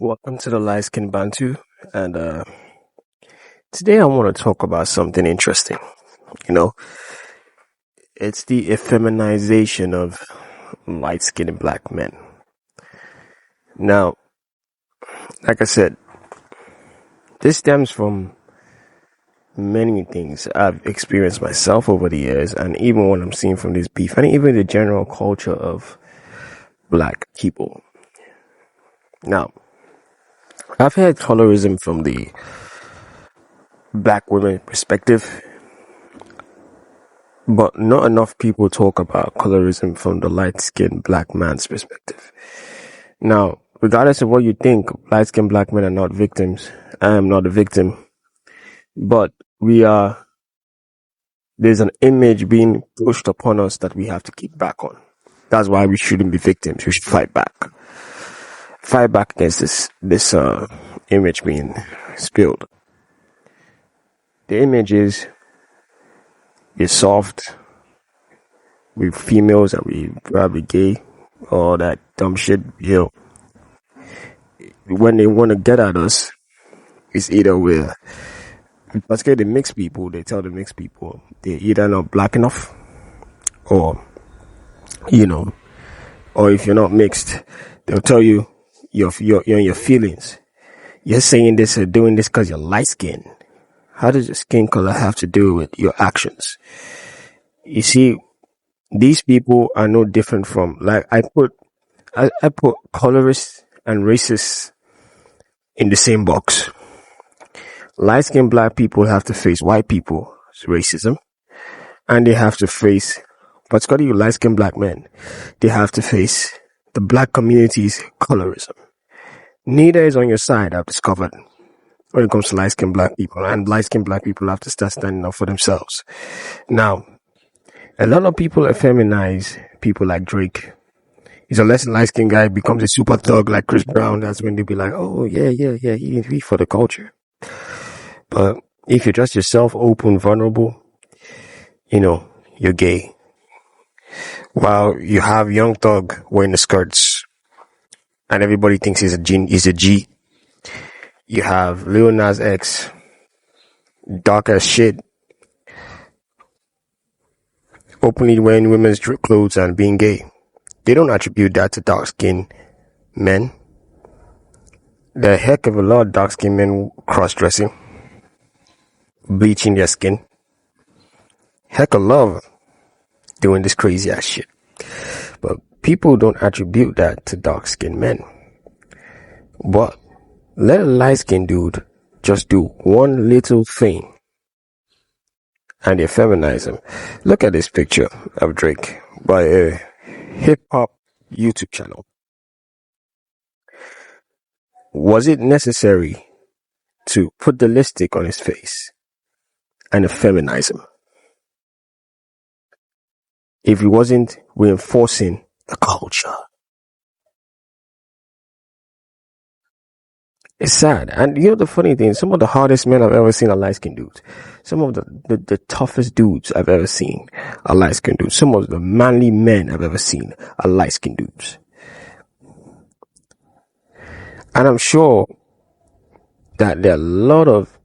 Welcome to the LIGHTSKIN Bantu, and today I want to talk about something interesting. You know, it's the efiminization of light-skinned black men. Now, like I said, this stems from many things I've experienced myself over the years, and even what I'm seeing from this beef, and even the general culture of black people. Now, I've heard colorism from the black women perspective, but not enough people talk about colorism from the light-skinned black man's perspective. Now, regardless of what you think, light-skinned black men are not victims. I am not a victim, but there's an image being pushed upon us that we have to keep back on. That's why we shouldn't be victims. We should fight back. Fight back against this image being spilled. The image is you're soft, we're females and we probably gay, all that dumb shit, when they want to get at us, it's either particularly the mixed people, they tell the mixed people they're either not black enough or or if you're not mixed, they'll tell you you're in your feelings. You're saying this or doing this because you're light skinned. How does your skin color have to do with your actions? You see, these people are no different from, like, I put colorists and racists in the same box. Light-skinned black people have to face white people's racism, and they have to face, particularly light-skinned black men, they have to face the black community's colorism. Neither is on your side, I've discovered, when it comes to light-skinned black people, and light-skinned black people have to start standing up for themselves. Now, a lot of people effeminize people like Drake. He's a less light-skinned guy, becomes a super thug like Chris Brown. That's when they'll be like, oh, yeah, he for the culture. But if you're just yourself, open, vulnerable, you're gay. While you have Young Thug wearing the skirts, and everybody thinks he's a G. You have Lil Nas X, dark as shit, openly wearing women's clothes and being gay. They don't attribute that to dark-skinned men. There are a heck of a lot of dark-skinned men cross-dressing, bleaching their skin. Heck of love doing this crazy ass shit. But people don't attribute that to dark-skinned men. But let a light-skinned dude just do one little thing and they feminize him. Look at this picture of Drake by a hip-hop YouTube channel. Was it necessary to put the lipstick on his face and feminize him if he wasn't reinforcing the culture? It's sad. And the funny thing, some of the hardest men I've ever seen are light-skinned dudes. Some of the toughest dudes I've ever seen are light-skinned dudes. Some of the manly men I've ever seen are light-skinned dudes. And I'm sure that there are a lot of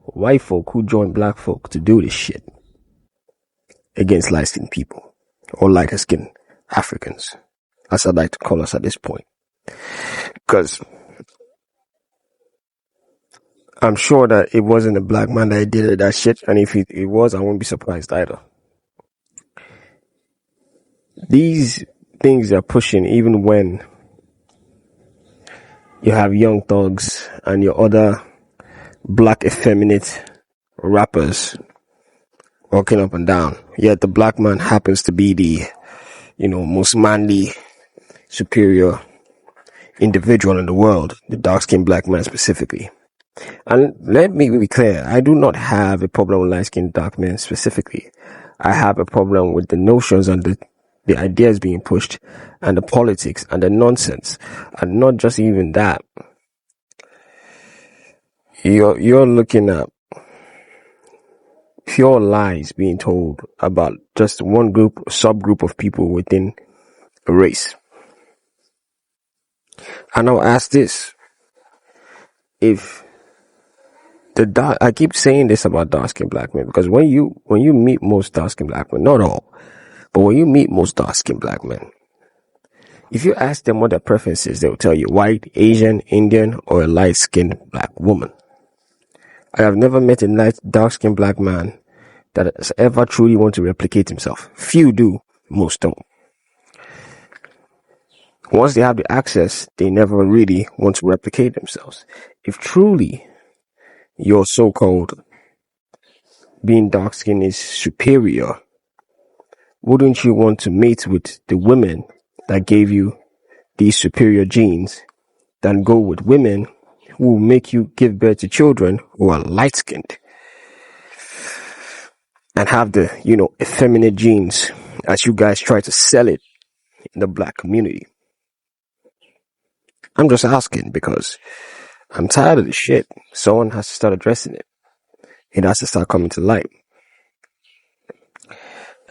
white folk who join black folk to do this shit against light-skinned people, or lighter-skinned Africans, as I'd like to call us at this point. Because I'm sure that it wasn't a black man that did that shit, and if it was, I wouldn't be surprised either. These things are pushing even when you have Young Thugs and your other black effeminate rappers walking up and down. Yet the black man happens to be the, most manly, superior individual in the world, the dark-skinned black man specifically. And let me be clear, I do not have a problem with light-skinned dark men specifically. I have a problem with the notions and the ideas being pushed and the politics and the nonsense. And not just even that. You're looking at pure lies being told about just one subgroup of people within a race. And I'll ask this. if I keep saying this about dark skinned black men, because when you meet most dark skinned black men, not all, but when you meet most dark skinned black men, if you ask them what their preference is, they'll tell you white, Asian, Indian, or a light skinned black woman. I have never met a dark skinned black man that has ever truly want to replicate himself. Few do, most don't. Once they have the access, they never really want to replicate themselves. If truly your so-called being dark skinned is superior, wouldn't you want to mate with the women that gave you these superior genes than go with women who will make you give birth to children who are light skinned and have the, effeminate genes as you guys try to sell it in the black community? I'm just asking because I'm tired of this shit. Someone has to start addressing it. It has to start coming to light.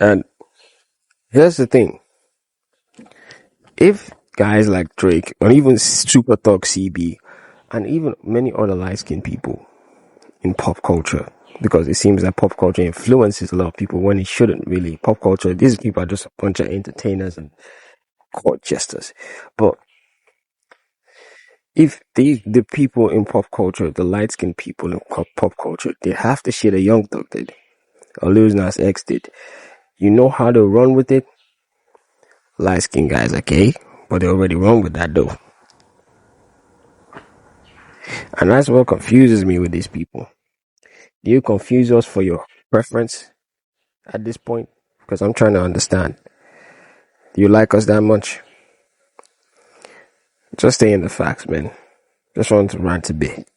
And here's the thing. If guys like Drake, or even Super Thug CB, and even many other light-skinned people in pop culture, because it seems that pop culture influences a lot of people when it shouldn't really. Pop culture, these people are just a bunch of entertainers and court jesters. But if the people in pop culture, the light-skinned people in pop culture, they have the shit a Young Thug did, or Lil Nas X did, you know how to run with it? Light-skinned guys, okay? But they already run with that though. And that's what confuses me with these people. Do you confuse us for your preference at this point? Because I'm trying to understand. Do you like us that much? Just stay in the facts, man. Just want to rant a bit.